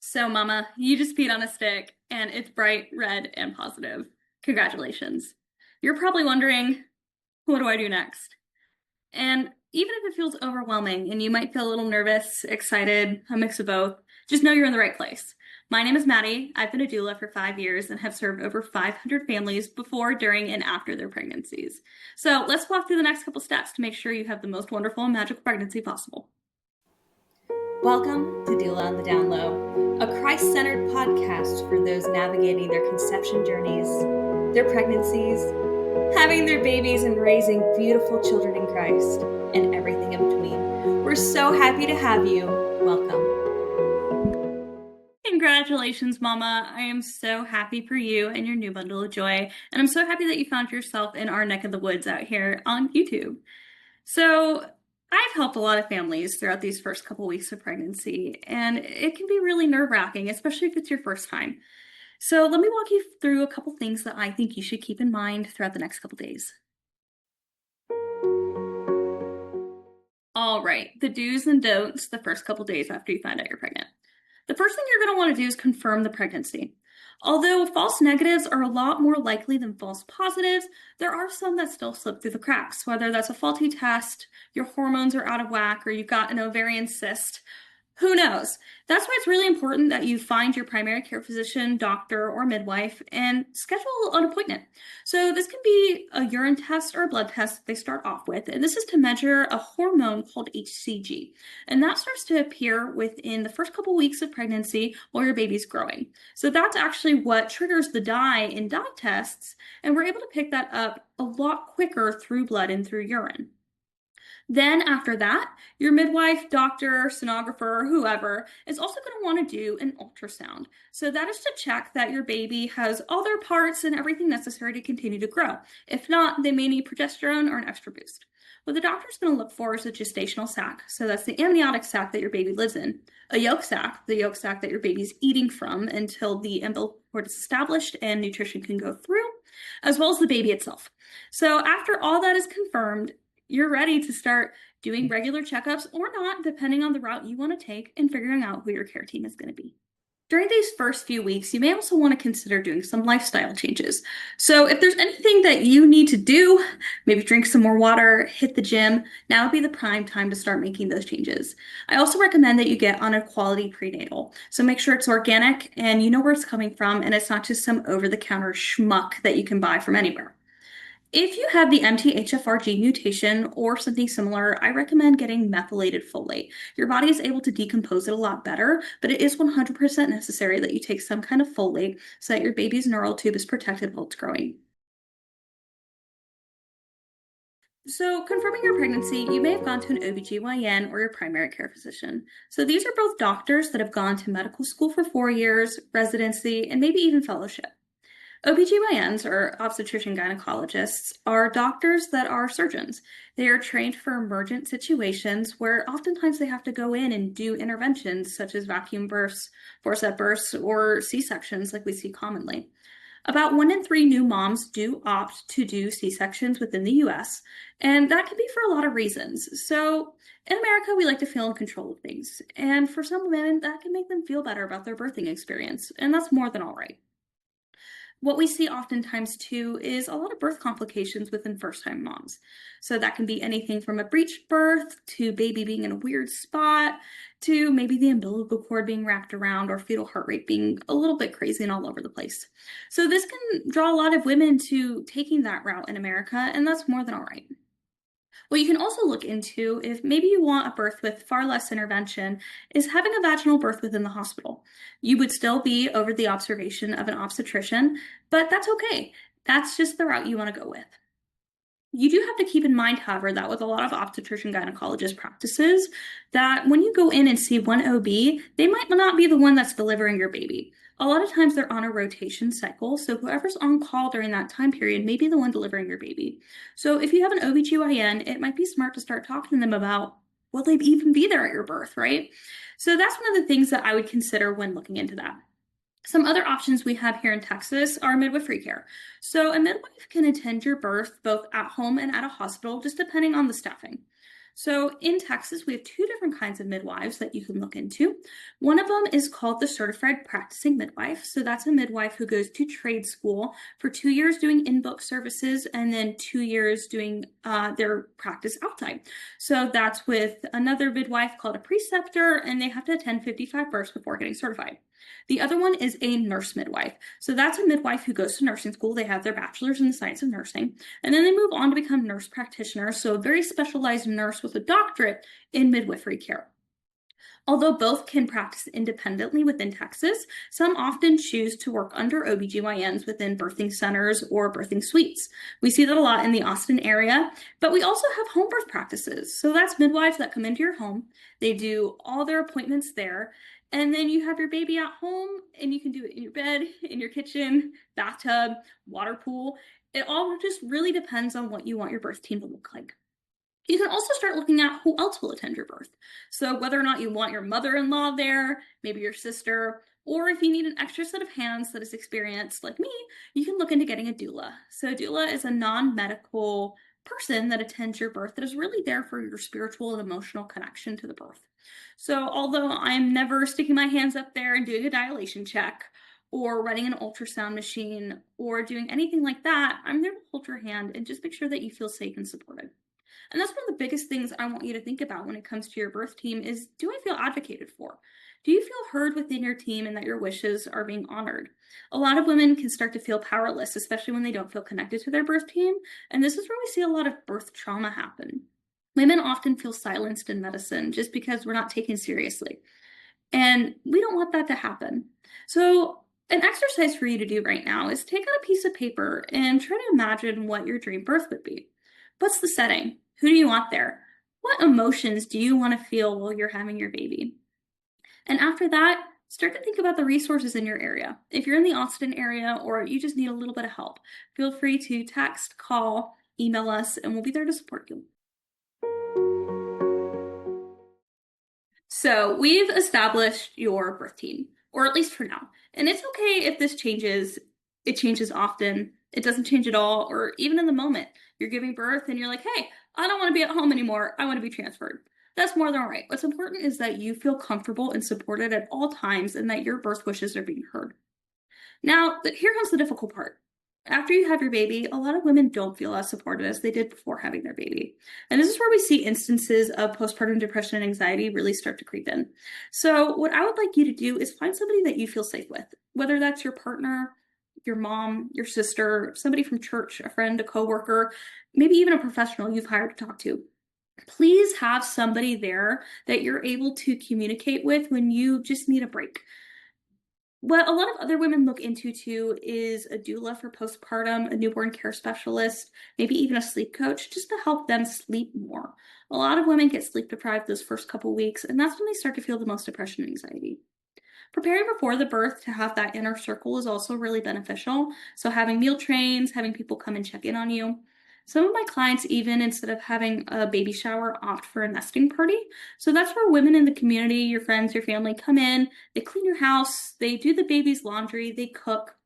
So, Mama, you just peed on a stick, and it's bright red and positive. Congratulations. You're probably wondering, what do I do next? And even if it feels overwhelming and you might feel a little nervous, excited, a mix of both, just know you're in the right place. My name is Maddy. I've been a doula for 5 years and have served over 500 families before, during, and after their pregnancies. So let's walk through the next couple steps to make sure you have the most wonderful and magical pregnancy possible. Welcome to Doula on the Downlow, a Christ-centered podcast for those navigating their conception journeys, their pregnancies, having their babies and raising beautiful children in Christ, and everything in between. We're so happy to have you. Welcome. Congratulations, Mama. I am so happy for you and your new bundle of joy, and I'm so happy that you found yourself in our neck of the woods out here on YouTube. So, I've helped a lot of families throughout these first couple weeks of pregnancy, and it can be really nerve-wracking, especially if it's your first time. So let me walk you through a couple things that I think you should keep in mind throughout the next couple days. All right, the do's and don'ts the first couple days after you find out you're pregnant. The first thing you're going to want to do is confirm the pregnancy. Although false negatives are a lot more likely than false positives, there are some that still slip through the cracks, whether that's a faulty test, your hormones are out of whack, or you've got an ovarian cyst. Who knows? That's why it's really important that you find your primary care physician, doctor, or midwife and schedule an appointment. So this can be a urine test or a blood test that they start off with, and this is to measure a hormone called HCG. And that starts to appear within the first couple weeks of pregnancy while your baby's growing. So that's actually what triggers the dye in dye tests, and we're able to pick that up a lot quicker through blood and through urine. Then after that, your midwife, doctor, sonographer, whoever is also going to want to do an ultrasound. So that is to check that your baby has all their parts and everything necessary to continue to grow. If not, they may need progesterone or an extra boost. What the doctor's going to look for is a gestational sac. So that's the amniotic sac that your baby lives in. A yolk sac, the yolk sac that your baby's eating from until the umbilical cord is established and nutrition can go through, as well as the baby itself. So after all that is confirmed, you're ready to start doing regular checkups or not, depending on the route you want to take and figuring out who your care team is going to be. During these first few weeks, you may also want to consider doing some lifestyle changes. So if there's anything that you need to do, maybe drink some more water, hit the gym, now would be the prime time to start making those changes. I also recommend that you get on a quality prenatal. So make sure it's organic and you know where it's coming from and it's not just some over-the-counter schmuck that you can buy from anywhere. If you have the MTHFR mutation or something similar, I recommend getting methylated folate. Your body is able to decompose it a lot better, but it is 100% necessary that you take some kind of folate so that your baby's neural tube is protected while it's growing. So, confirming your pregnancy, you may have gone to an OBGYN or your primary care physician. So, these are both doctors that have gone to medical school for 4 years, residency, and maybe even fellowship. OBGYNs, or obstetrician gynecologists, are doctors that are surgeons. They are trained for emergent situations where oftentimes they have to go in and do interventions such as vacuum births, forceps births, or C-sections like we see commonly. About 1 in 3 new moms do opt to do C-sections within the US, and that can be for a lot of reasons. So in America, we like to feel in control of things, and for some women, that can make them feel better about their birthing experience, and that's more than all right. What we see oftentimes too is a lot of birth complications within first-time moms. So that can be anything from a breech birth to baby being in a weird spot to maybe the umbilical cord being wrapped around or fetal heart rate being a little bit crazy and all over the place. So this can draw a lot of women to taking that route in America, and that's more than all right. What you can also look into, if maybe you want a birth with far less intervention, is having a vaginal birth within the hospital. You would still be over the observation of an obstetrician, but that's okay. That's just the route you want to go with. You do have to keep in mind, however, that with a lot of obstetrician gynecologist practices, that when you go in and see one OB, they might not be the one that's delivering your baby. A lot of times they're on a rotation cycle, so whoever's on call during that time period may be the one delivering your baby. So if you have an OBGYN, it might be smart to start talking to them about, will they even be there at your birth, right? So that's one of the things that I would consider when looking into that. Some other options we have here in Texas are midwifery care. So a midwife can attend your birth both at home and at a hospital, just depending on the staffing. So in Texas, we have two different kinds of midwives that you can look into. One of them is called the Certified Practicing Midwife. So that's a midwife who goes to trade school for 2 years doing in-book services and then 2 years doing their practice outside. So that's with another midwife called a preceptor, and they have to attend 55 births before getting certified. The other one is a nurse midwife. So that's a midwife who goes to nursing school. They have their bachelor's in the science of nursing, and then they move on to become nurse practitioners. So a very specialized nurse with a doctorate in midwifery care. Although both can practice independently within Texas, some often choose to work under OBGYNs within birthing centers or birthing suites. We see that a lot in the Austin area, but we also have home birth practices. So that's midwives that come into your home. They do all their appointments there, and then you have your baby at home, and you can do it in your bed, in your kitchen, bathtub, water pool. It all just really depends on what you want your birth team to look like. You can also start looking at who else will attend your birth. So whether or not you want your mother-in-law there, maybe your sister, or if you need an extra set of hands that is experienced like me, you can look into getting a doula. So doula is a non-medical person that attends your birth that is really there for your spiritual and emotional connection to the birth. So although I'm never sticking my hands up there and doing a dilation check or running an ultrasound machine or doing anything like that, I'm there to hold your hand and just make sure that you feel safe and supported. And that's one of the biggest things I want you to think about when it comes to your birth team is, do I feel advocated for? Do you feel heard within your team and that your wishes are being honored? A lot of women can start to feel powerless, especially when they don't feel connected to their birth team. And this is where we see a lot of birth trauma happen. Women often feel silenced in medicine just because we're not taken seriously. And we don't want that to happen. So an exercise for you to do right now is take out a piece of paper and try to imagine what your dream birth would be. What's the setting? Who do you want there? What emotions do you want to feel while you're having your baby? And after that, start to think about the resources in your area. If you're in the Austin area or you just need a little bit of help, feel free to text, call, email us, and we'll be there to support you. So we've established your birth team, or at least for now. And it's okay if this changes. It changes often. It doesn't change at all, or even in the moment. You're giving birth and you're like, hey, I don't want to be at home anymore. I want to be transferred. That's more than all right. What's important is that you feel comfortable and supported at all times and that your birth wishes are being heard. Now, here comes the difficult part. After you have your baby, a lot of women don't feel as supported as they did before having their baby. And this is where we see instances of postpartum depression and anxiety really start to creep in. So what I would like you to do is find somebody that you feel safe with, whether that's your partner, your mom, your sister, somebody from church, a friend, a coworker, maybe even a professional you've hired to talk to. Please have somebody there that you're able to communicate with when you just need a break. What a lot of other women look into too is a doula for postpartum, a newborn care specialist, maybe even a sleep coach, just to help them sleep more. A lot of women get sleep deprived those first couple weeks, and that's when they start to feel the most depression and anxiety. Preparing before the birth to have that inner circle is also really beneficial. So having meal trains, having people come and check in on you. Some of my clients, even instead of having a baby shower, opt for a nesting party. So that's where women in the community, your friends, your family come in, they clean your house, they do the baby's laundry, they cook,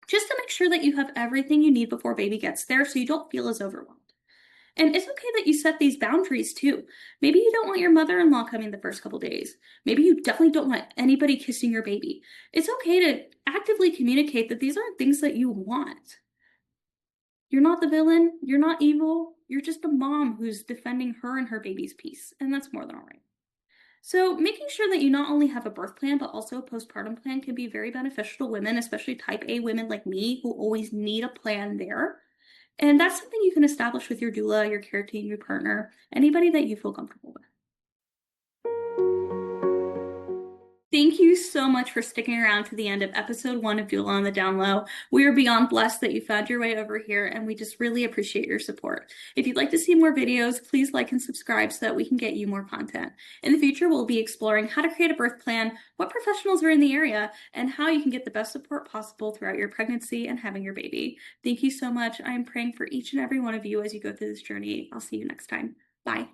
just to make sure that you have everything you need before baby gets there so you don't feel as overwhelmed. And it's okay that you set these boundaries too. Maybe you don't want your mother-in-law coming the first couple days. Maybe you definitely don't want anybody kissing your baby. It's okay to actively communicate that these aren't things that you want. You're not the villain. You're not evil. You're just a mom who's defending her and her baby's peace. And that's more than all right. So making sure that you not only have a birth plan, but also a postpartum plan can be very beneficial to women, especially type A women like me who always need a plan there. And that's something you can establish with your doula, your care team, your partner, anybody that you feel comfortable with. Thank you so much for sticking around to the end of episode 1 of Doula on the Downlow. We are beyond blessed that you found your way over here, and we just really appreciate your support. If you'd like to see more videos, please like and subscribe so that we can get you more content. In the future, we'll be exploring how to create a birth plan, what professionals are in the area, and how you can get the best support possible throughout your pregnancy and having your baby. Thank you so much. I am praying for each and every one of you as you go through this journey. I'll see you next time. Bye.